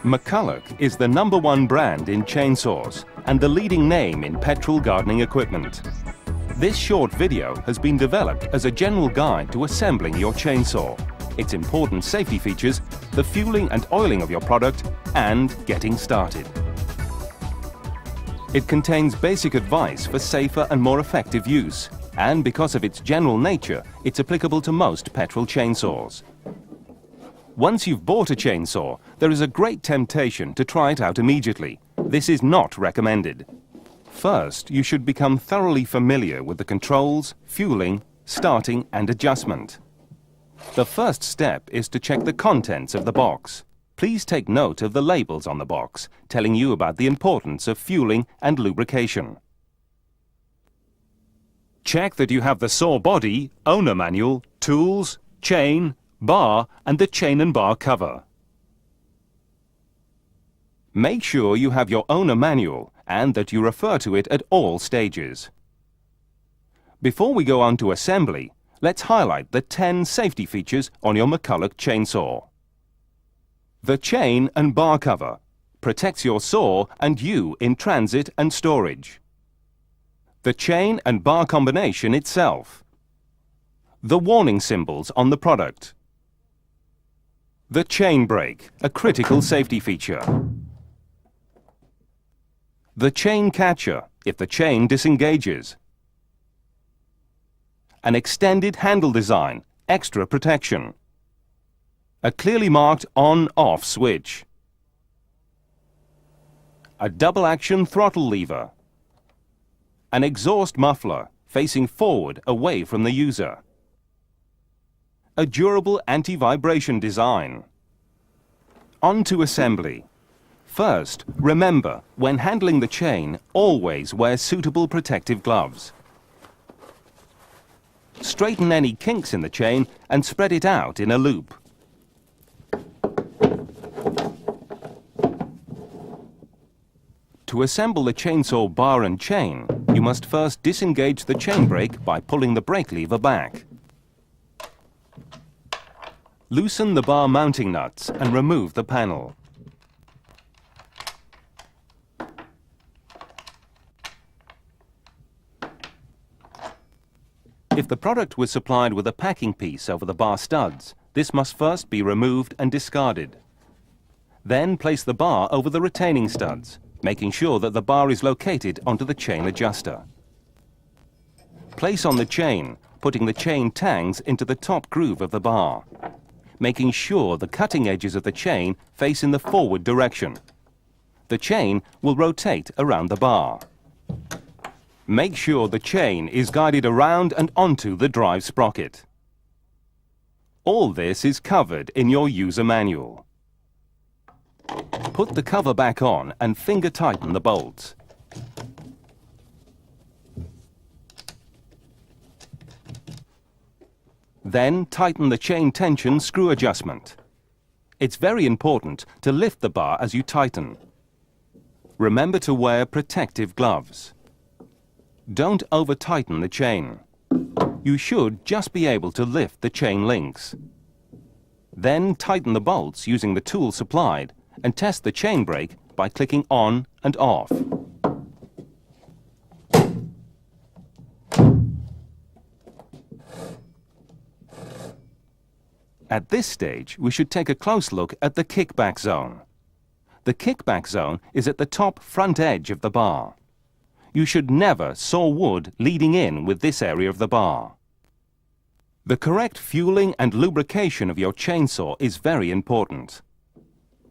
McCulloch is the #1 brand in chainsaws and the leading name in petrol gardening equipment. This short video has been developed as a general guide to assembling your chainsaw, its important safety features, the fueling and oiling of your product, and getting started. It contains basic advice for safer and more effective use, and because of its general nature, it's applicable to most petrol chainsaws. Once you've bought a chainsaw, there is a great temptation to try it out immediately. This is not recommended. First, you should become thoroughly familiar with the controls, fueling, starting and adjustment. The first step is to check the contents of the box. Please take note of the labels on the box, telling you about the importance of fueling and lubrication. Check that you have the saw body, owner manual, tools, chain, bar and the chain and bar cover. Make sure you have your owner manual and that you refer to it at all stages. Before we go on to assembly, let's highlight the 10 safety features on your McCulloch chainsaw. The chain and bar cover protects your saw and you in transit and storage. The chain and bar combination itself. The warning symbols on the product. The chain brake, a critical safety feature. The chain catcher, if the chain disengages. An extended handle design, extra protection. A clearly marked on-off switch. A double-action throttle lever. An exhaust muffler, facing forward away from the user. A durable anti-vibration design. On to assembly. First, remember, when handling the chain, always wear suitable protective gloves. Straighten any kinks in the chain and spread it out in a loop. To assemble the chainsaw bar and chain, you must first disengage the chain brake by pulling the brake lever back. Loosen the bar mounting nuts and remove the panel. If the product was supplied with a packing piece over the bar studs, this must first be removed and discarded. Then place the bar over the retaining studs, making sure that the bar is located onto the chain adjuster. Place on the chain, putting the chain tangs into the top groove of the bar, making sure the cutting edges of the chain face in the forward direction. The chain will rotate around the bar. Make sure the chain is guided around and onto the drive sprocket. All this is covered in your user manual. Put the cover back on and finger tighten the bolts. Then tighten the chain tension screw adjustment. It's very important to lift the bar as you tighten. Remember to wear protective gloves. Don't over-tighten the chain. You should just be able to lift the chain links. Then tighten the bolts using the tool supplied and test the chain brake by clicking on and off. At this stage, we should take a close look at the kickback zone. The kickback zone is at the top front edge of the bar. You should never saw wood leading in with this area of the bar. The correct fueling and lubrication of your chainsaw is very important.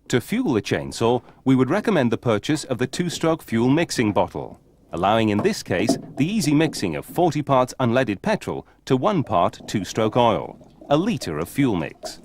To fuel the chainsaw, we would recommend the purchase of the 2-stroke fuel mixing bottle, allowing in this case the easy mixing of 40 parts unleaded petrol to 1 part 2-stroke oil, a litre of fuel mix.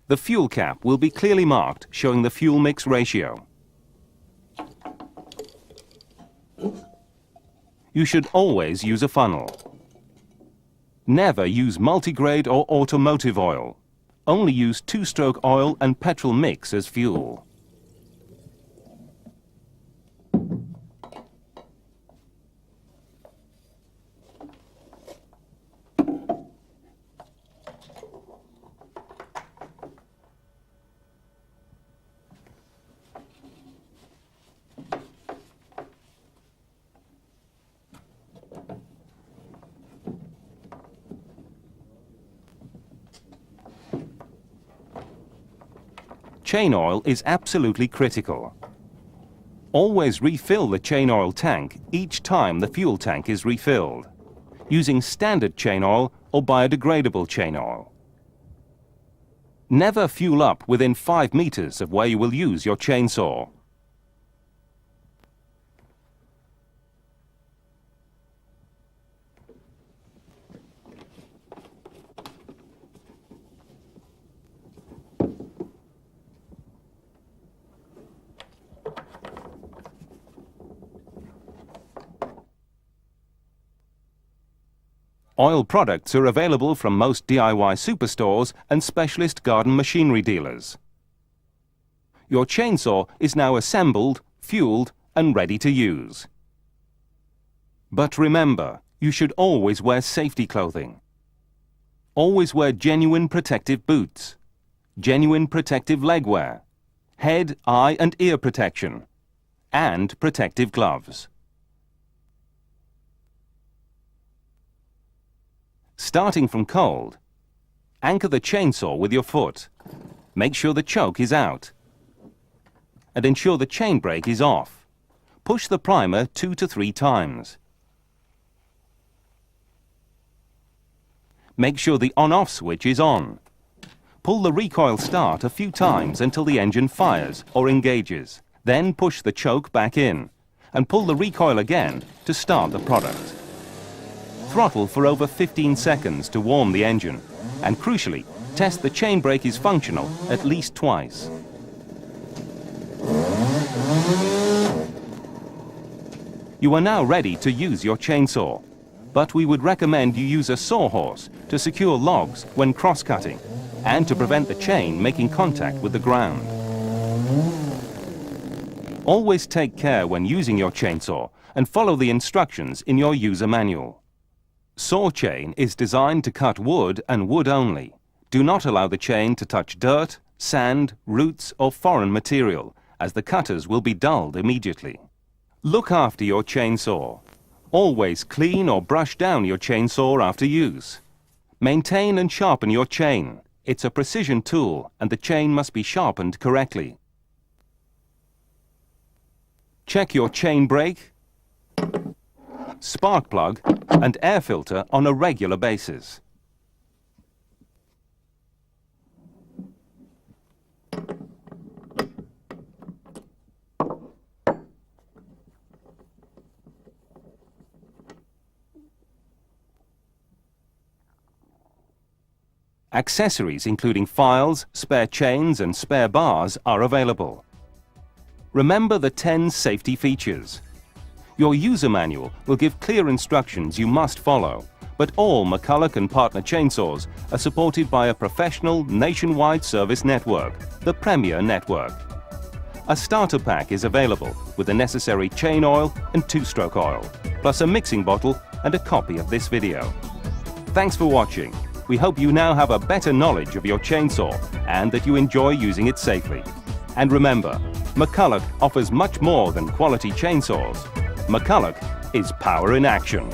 The fuel cap will be clearly marked, showing the fuel mix ratio. You should always use a funnel. Never use multigrade or automotive oil. Only use two-stroke oil and petrol mix as fuel. Chain oil is absolutely critical. Always refill the chain oil tank each time the fuel tank is refilled, using standard chain oil or biodegradable chain oil. Never fuel up within 5 meters of where you will use your chainsaw. Oil products are available from most DIY superstores and specialist garden machinery dealers. Your chainsaw is now assembled, fueled, and ready to use. But remember, you should always wear safety clothing. Always wear genuine protective boots, genuine protective legwear, head, eye, and ear protection, and protective gloves. Starting from cold, anchor the chainsaw with your foot. Make sure the choke is out. And ensure the chain brake is off. Push the primer 2 to 3 times. Make sure the on-off switch is on. Pull the recoil start a few times until the engine fires or engages. Then push the choke back in and pull the recoil again to start the product. Throttle for over 15 seconds to warm the engine, and crucially, test the chain brake is functional at least twice. You are now ready to use your chainsaw, but we would recommend you use a sawhorse to secure logs when cross-cutting and to prevent the chain making contact with the ground. Always take care when using your chainsaw and follow the instructions in your user manual. Saw chain is designed to cut wood and wood only. Do not allow the chain to touch dirt, sand, roots or foreign material, as the cutters will be dulled immediately. Look after your chainsaw. Always clean or brush down your chainsaw after use. Maintain and sharpen your chain. It's a precision tool and the chain must be sharpened correctly. Check your chain brake, spark plug and air filter on a regular basis. Accessories including files, spare chains and spare bars are available. Remember the 10 safety features. Your user manual will give clear instructions you must follow, but all McCulloch and Partner chainsaws are supported by a professional nationwide service network, the Premier Network. A starter pack is available with the necessary chain oil and two-stroke oil, plus a mixing bottle and a copy of this video. Thanks for watching. We hope you now have a better knowledge of your chainsaw and that you enjoy using it safely. And remember, McCulloch offers much more than quality chainsaws. McCulloch is power in action.